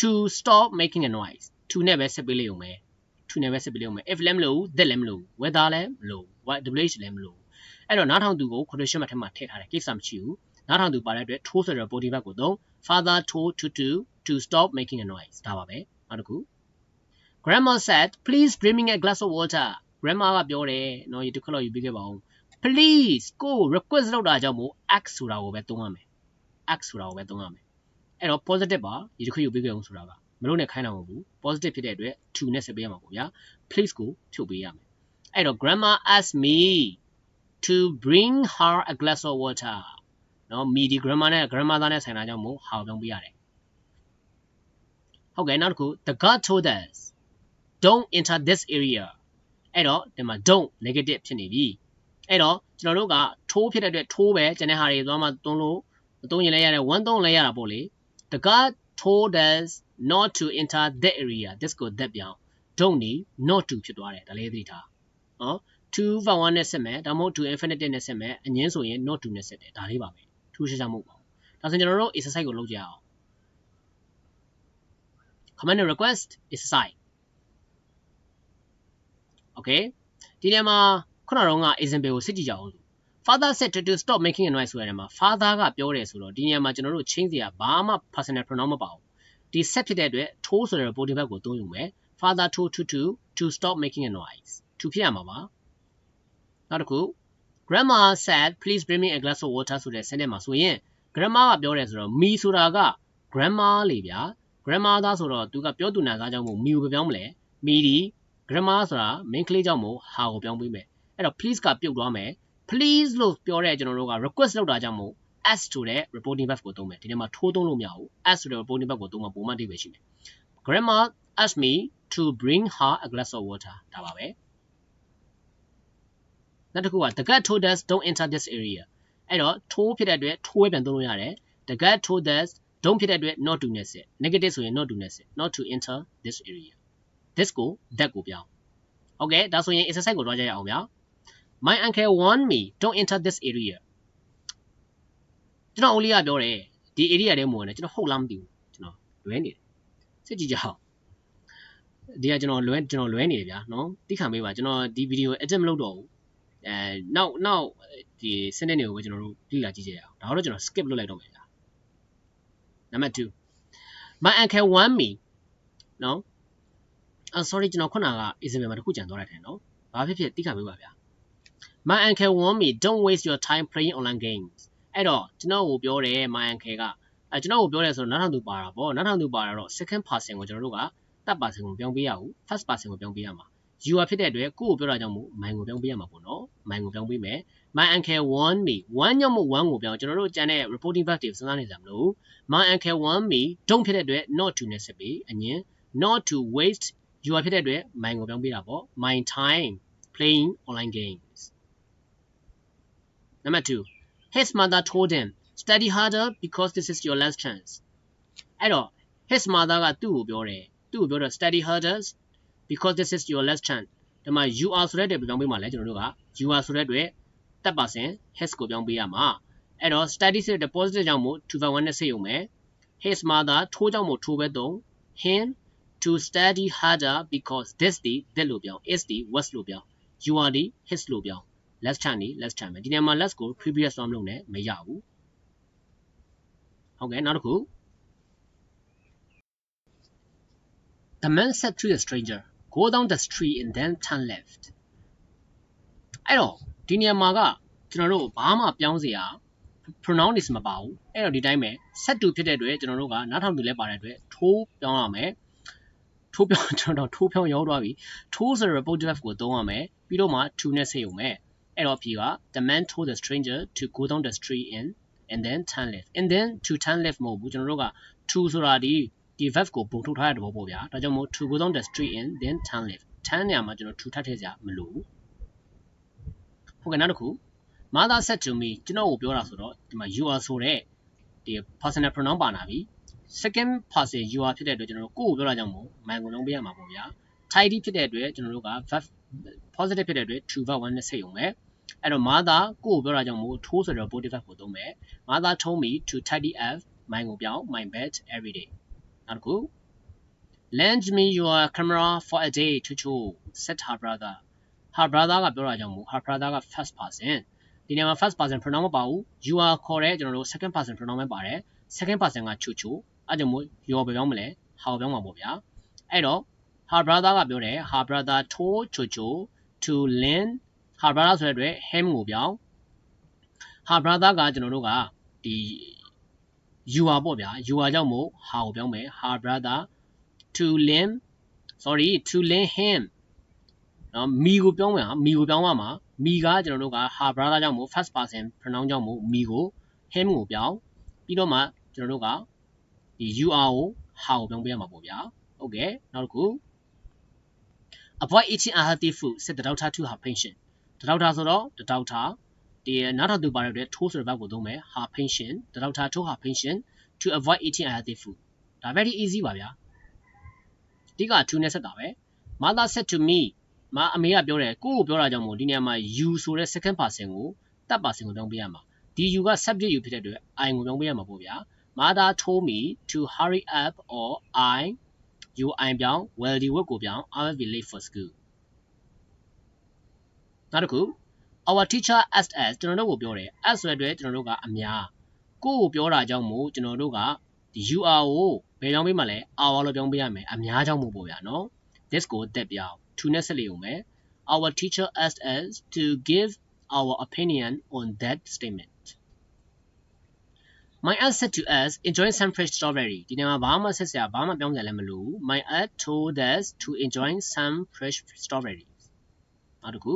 to stop making a noise to နဲ့ပဲဆက်ပေးလိုက်ရုံပဲ to နဲ့ပဲဆက်ပေးလိုက်ရုံပဲ if လည်းမလို့ that လည်းမလို့ whether လည်းမလို့ what wh လည်းမလို့အဲ့တော့နားထောင်သူကို quotation mark ထဲမှာထည့်ထားတယ်ကိစ္စမရှိဘူးနားထောင်သူပါတဲ့အတွက် told ဆိုတဲ့ body verb ကိုသုံး father told to stop making a noise ဒါပါပဲနောက်တစ်ခု grandma said please bring me a glass of water grandma ကပြောတယ်နော်ဒီတစ်ခါတော့ယူပေးခဲ့ပါဦး please ကို request လုပ်တာကြောင့်မို့ ask ဆိုတာကိုပဲသုံးရမယ် ask ဆိုတာကိုပဲသုံးရမယ်အဲ့တော့ positive ပါဒီတစ်ခါယူပေးခဲ့အောင်ဆိုတာကမလို့နဲ့ခိုင်းတာမဟုတ်ဘူး positive ဖြစ်တဲ့အတွက် to နဲ့ဆက်ပေးရမှာပေါ့ဗျာ please ကိုဖြုတ်ပေးရမယ်အဲ့တော့ grandma asked me to bring her a glass of water နော် me ဒီ grammar နဲ့ grandmother နဲ့ဆိုင်တာကြောင့်မို့ how ပြောင်းပေးရတယ်ဟုတ်ကဲ့နောက်တစ်ခု the guard told us don't enter this area အဲ့တော့ဒီမှာ don't negative ဖြစ်နေပြီအဲ့တော့ကျွန်တော်တို့ကထိုးဖြစ်တဲ့အတွက်ထိုးပဲကျန်တဲ့ဟာတွေသွားမှသုံးလို့သုံးရင်လည်းရတယ် one သုံးလည်းရတာပေါ့လေ the guard told us not to enter that area this ကို that ပြောင်း don't နေ not to ဖြစ်သွားတယ်ဒါလေးသတိထားနော် to for 1နဲ့ဆက်မယ်ဒါမှမဟုတ် to infinitive နဲ့ဆက်မယ်အငင်းဆိုရင် not to နဲ့ဆက်တယ်ဒါလေးပါပဲထူးခြားခြားမဟုတ်ပါဘူးဒါဆိုကျွန်တော်တို့ exercise ကိုလုပ်ကြအောင် command and request exercise okay ဒီနေရာမှာခုနကတော့ example ကိုစစ်ကြည့်ကြအောင် father said to stop making a noise ဆိုတဲ့နေရာမှာ father ကပြောတယ်ဆိုတော့ဒီနေရာမှာကျွန်တော်တို့ change စရာဘာမှ personal pronoun မပါဘူးဒီ set ဖြစ်တဲ့အတွက် told ဆိုတဲ့ body verb ကိုသုံးယူမယ် father told to stop making a noise to ဖြစ်ရမှာပါနောက်တစ်ခု grandma said please bring me a glass of water ဆိုတဲ့ sentence မှာဆိုရင် grandma ကပြောတယ်ဆိုတော့ me ဆိုတာက grandma လေဗျာ grandma သားဆိုတော့သူကပြောသူနာသားကြောင့်မို့ me ကိုပြောင်းမလဲ me ဒီ grandma ဆိုတာ main ကလေးကြောင့်မို့ how ကိုပြောင်းပေးမယ်အဲ့တော့ please ကပြုတ်သွားမယ် please လို့ပြောတဲ့ကျွန်တော်တို့က request လုပ်တာကြောင့်မို့ ask ဆိုတဲ့ reporting verb ကိုသုံးမယ်ဒီနေ့မှာထိုးသုံးလို့မရဘူး ask ဆိုတဲ့ reporting verb ကိုသုံးမှာပုံမှန်အဓိပ္ပာယ်ရှိမယ် grandma asked me to bring her a glass of water ဒါပါပဲနောက်တစ်ခုက the guard told us don't enter this area အဲ့တော့ထိုးဖြစ်တဲ့အတွက်ထိုးပဲပြန်သုံးလို့ရတယ် the guard told us don't ဖြစ်တဲ့အတွက် not to နဲ့ဆက် negative ဆိုရင် not to နဲ့ဆက် not to enter this area this ကို that ကိုပြောင်းဟုတ်ကဲ့ဒါဆိုရင် exercise ကိုတွားကြရအောင်ဗျာ my uncle warned me don't enter this area ကျွန်တော်ဦးလေးကပြောတယ်ဒီ area ထဲမှာဝင်တယ်ကျွန်တော်ဟုတ်လားမသိဘူးကျွန်တော်လွဲနေတယ်စစ်ကြည့်ကြအောင်ဒီကကျွန်တော်လွဲနေတယ်ဗျာနော်သိခံပေးပါကျွန်တော်ဒီ video edit မလုပ်တော့ဘူး now ဒီစနစ်တွေကိုကျွန်တော်တို့လေ့လာကြည့်ကြရအောင်ဒါတော့ကျွန်တော် skip လုပ်လိုက်တော့မယ်ဗျာ number 2 my uncle want me နော် sorry ကျွန်တော်ခုနက example မှာတစ်ခုကြံသွားတယ်နော်ဘာဖြစ်ဖြစ်သိခံပေးပါဗျာ my uncle want me don't waste your time playing online games အဲ့တော့ကျွန်တော်ကိုပြောတယ် my uncle ကကျွန်တော်ကိုပြောတယ်ဆိုတော့နောက်ထပ်သူပါတာပေါ့နောက်ထပ်သူပါတာတော့ second person ကိုကျွန်တော်တို့က third person ကိုပြောင်းပေးရအောင် first person ကိုပြောင်းပေးရမှာ you ဖြစ်တဲ့အတွက်ကိုကိုပြောတာကြောင့်မို့ mine ကိုပြောင်းပေးရမှာပေါ့နော် mine ကိုပြောင်းပေးမယ် my uncle want me one ကြောင့်မို့ one ကိုပြောင်းကျွန်တော်တို့ကြံတဲ့ reporting verb တွေစဉ်းစားနေကြမလို့ my uncle want me don't ဖြစ်တဲ့အတွက် not to နဲ့ဆက်ပြီးအရင် not to waste you ဖြစ်တဲ့အတွက် mine ကိုပြောင်းပေးတာပေါ့ my time playing online games number 2 his mother told him study harder because this is your last chance အဲ့တော့ his mother ကသူ့ကိုပြောတယ် study harder because this is your last chance ဒီမှာ you are ဆိုတဲ့အတွက်ပြောင်းပေးမှာလဲကျွန်တော်တို့က you are ဆိုတဲ့အတွက်တက်ပါစဉ် his ကိုပြောင်းပေးရမှာအဲ့တော့ study ဆိုတဲ့ positive ကြောင့်မို့ to verb 1နဲ့ဆက်ရုံပဲ his mother ထိုးကြောင့်မို့ထိုးပဲသုံး him to study harder because this ဒီ that လို့ပြောင်း is ဒီ was လို့ပြောင်း you are ဒီ his လို့ပြောင်း last chance ဒီ last chance ပဲဒီနေရာမှာ last ကို previous form လုပ်နေမရဘူးဟုတ်ကဲ့နောက်တစ်ခု The man said to the stranger go down the street and then turn left အဲ့တော့ဒီနေရာမှာကကျွန်တော်တို့ဘာမှပြောင်းစရာ pronoun တွေမပါဘူးအဲ့တော့ဒီတိုင်းပဲ set to ဖြစ်တဲ့အတွက်ကျွန်တော်တို့ကနောက်ထောင်သူလည်းပါတဲ့အတွက်ထိုးပြောင်းရမယ်ထိုးပြောင်းကျွန်တော်ထိုးပြောင်းရောက်သွားပြီထိုးဆိုတဲ့ report verb ကိုသုံးရမယ်ပြီးတော့မှ to နဲ့ဆက်ရုံပဲအဲ့တော့အဖြေက the man told the stranger to go down the street and then turn left and then to turn left မဟုတ်ဘူးကျွန်တော်တို့က to ဆိုတာဒီ verb ကိုပုံထုတ်ထားတဲ့သဘောပေါ့ဗျာဒါကြောင့်မို့ to go down the street and then turn left turn နေရာမှာကျွန်တော် to ထပ်ထည့်စရာမလိုဘူးဟုတ်ကဲ့နောက်တစ်ခု mother said to me ကျွန်တော်ကိုပြောတာဆိုတော့ဒီမှာ you are ဆိုတဲ့ဒီ personal pronoun ပါလာပြီ second person you are ဖြစ်တဲ့အတွက်ကျွန်တော်တို့ကိုယ်ကိုပြောတာကြောင့်မို့ mine ကိုလုံးပေးရမှာပေါ့ဗျာ tidy ဖြစ်တဲ့အတွက်ကျွန်တော်တို့က verb positive ဖြစ်တဲ့အတွက် to verb 1နဲ့ဆက်ရုံပဲအဲ့တော့ mother ကိုယ်ကိုပြောတာကြောင့်မို့ထိုးဆိုတဲ့ positive verb ကိုသုံးမယ် mother told me to tidy up mine ကိုပြောင်း my bed every day နောက်တစ်ခု lend me your camera for a day to said her brother her brother ကပြောတာကြောင့်မို့ her brother က first person ဒီနေရာမှာ first person pronoun မပါဘူး you are ခေါ်တဲ့ကျွန်တော်တို့ second person pronoun ပဲပါတယ် second person က ချိုအဲ့ကြောင့်မို့ your ပဲပြောင်းမလဲ how ပြောင်းမှာပေါ့ဗျာအဲ့တော့ her brother ကပြောတယ် her brother told ချို to lend her brother ဆိုတဲ့အတွက် him ကိုပြောင်း her brother ကကျွန်တော်တို့ကဒီ you are ပေါ့ဗျာ you are ကြောင့်မို့ how ကိုပြောင်းမယ် her brother to lend him နော် me ကိုပြောင်းမယ်ဟာ me ကိုပြောင်းရမှာ me ကကျွန်တော်တို့က her brother ကြောင့်မို့ first person pronoun ကြောင့်မို့ me ကို him ကိုပြောင်းပြီးတော့မှကျွန်တော်တို့ကဒီ you are ကို how ကိုပြောင်းပေးရမှာပေါ့ဗျာဟုတ်ကဲ့နောက်တစ်ခု avoid eating unhealthy food said the doctor to her patient the doctor ဆိုတော့ the doctor ဒီနောက်ထပ်သူပါတဲ့အတွက် to ဆိုတဲ့ verb ကိုသုံးမယ် her patient the doctor told her patient to avoid eating unhealthy food ဒါ very easy ပါဗျာဒီက to နဲ့ဆက်တာပဲ mother said to me အမေကပြောတယ်ကိုကိုပြောတာကြောင့်မို့ဒီနေရာမှာ you ဆိုတဲ့ second person ကို third person ကိုပြောင်းပေးရမှာဒီ you က subject you ဖြစ်တဲ့အတွက် I ကိုပြောင်းပေးရမှာပေါ့ဗျာ mother told me to hurry up or I ပြောင်း well ဒီ word ကိုပြောင်း I will be late for school နောက်တစ်ခု our teacher asked us ကျွန်တော်တို့ကိုပြောတယ် as ဆိုတဲ့အတွက်ကျွန်တော်တို့ကအများကိုကိုပြောတာကြောင့်မို့ကျွန်တော်တို့ကဒီ you are ကိုဘယ်ပြောင်းပေးမှာလဲ our လို့ပြောင်းပေးရမယ်အများကြောင့်မို့ပေါ့ဗျာနော် this ကို that ပြောင်း to နဲ့ဆက်လေးုံပဲ our teacher asked us to give our opinion on that statement my aunt said to us enjoy some fresh strawberry ဒီနေရာမှာဘာမှဆက်စရာဘာမှပြောင်းစရာလည်းမလိုဘူး my aunt told us to enjoy some fresh strawberries နောက်တစ်ခု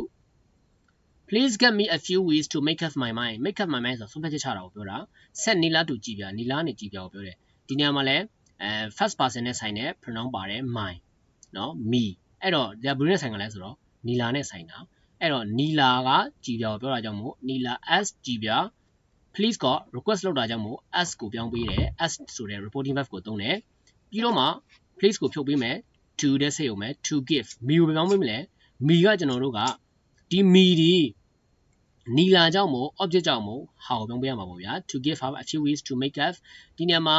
please get me a few weeks to make up my mind make up my mind ဆိုဆုံးဖြတ်ချက်ချတာကိုပြောတာ set နီလာတူကြည့်ပြနီလာနဲ့ကြည့်ပြကိုပြောတယ်ဒီနေရာမှာလည်း first person နဲ့ဆိုင်တဲ့ pronoun ပါတယ် my နော် me အဲ့တော့ဒါဘယ်နဲ့ဆိုင်ကလဲဆိုတော့နီလာနဲ့ဆိုင်တာအဲ့တော့နီလာကကြည်ပြကိုပြောတာကြောင့်မို့နီလာ as ကြည်ပြ please က request လုပ်တာကြောင့်မို့ as ကိုပြောင်းပေးတယ် as ဆိုတဲ့ reporting verb ကိုသုံးတယ်ပြီးတော့မှ please ကိုဖြုတ်ပေးမယ် to တဲ့ဆက်ရုံပဲ to give me ကိုပြောင်းပေးမလဲ me ကကျွန်တော်တို့ကဒီ me ဒီနီလာကြောင့်မို့ object ကြောင့်မို့ how ကိုပြောင်းပေးရမှာပေါ့ဗျာ to give her a few weeks to make up ဒီနေရာမှာ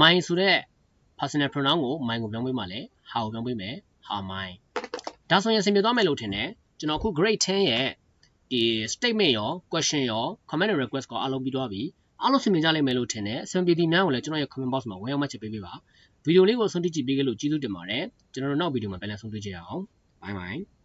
mine ဆိုတဲ့ personal pronoun ကို mine ကိုပြောင်းပေးမှာလဲ how ကိုပြောင်းပေးမယ် her mine ဒါဆိုရင်ဆင်ပြေသွားမယ်လို့ထင်တယ်ကျွန်တော်အခု grade 10ရဲ့ ဒီ statement ရော question ရော comment and request ကိုအားလုံးပြီးသွားပြီအားလုံးဆင်မြင်ကြလိမ့်မယ်လို့ထင်တယ်အဆင်ပြေဒီများကိုလည်းကျွန်တော်ရဲ့ comment box မှာဝင်ရောက်မှချက်ပေးပေးပါဗီဒီယိုလေးကိုဆုံးဖြတ်ကြည့်ပေးကြလို့ကျေးဇူးတင်ပါတယ်ကျွန်တော်တို့နောက်ဗီဒီယိုမှာပြန်လည်ဆုံတွေ့ကြရအောင် bye bye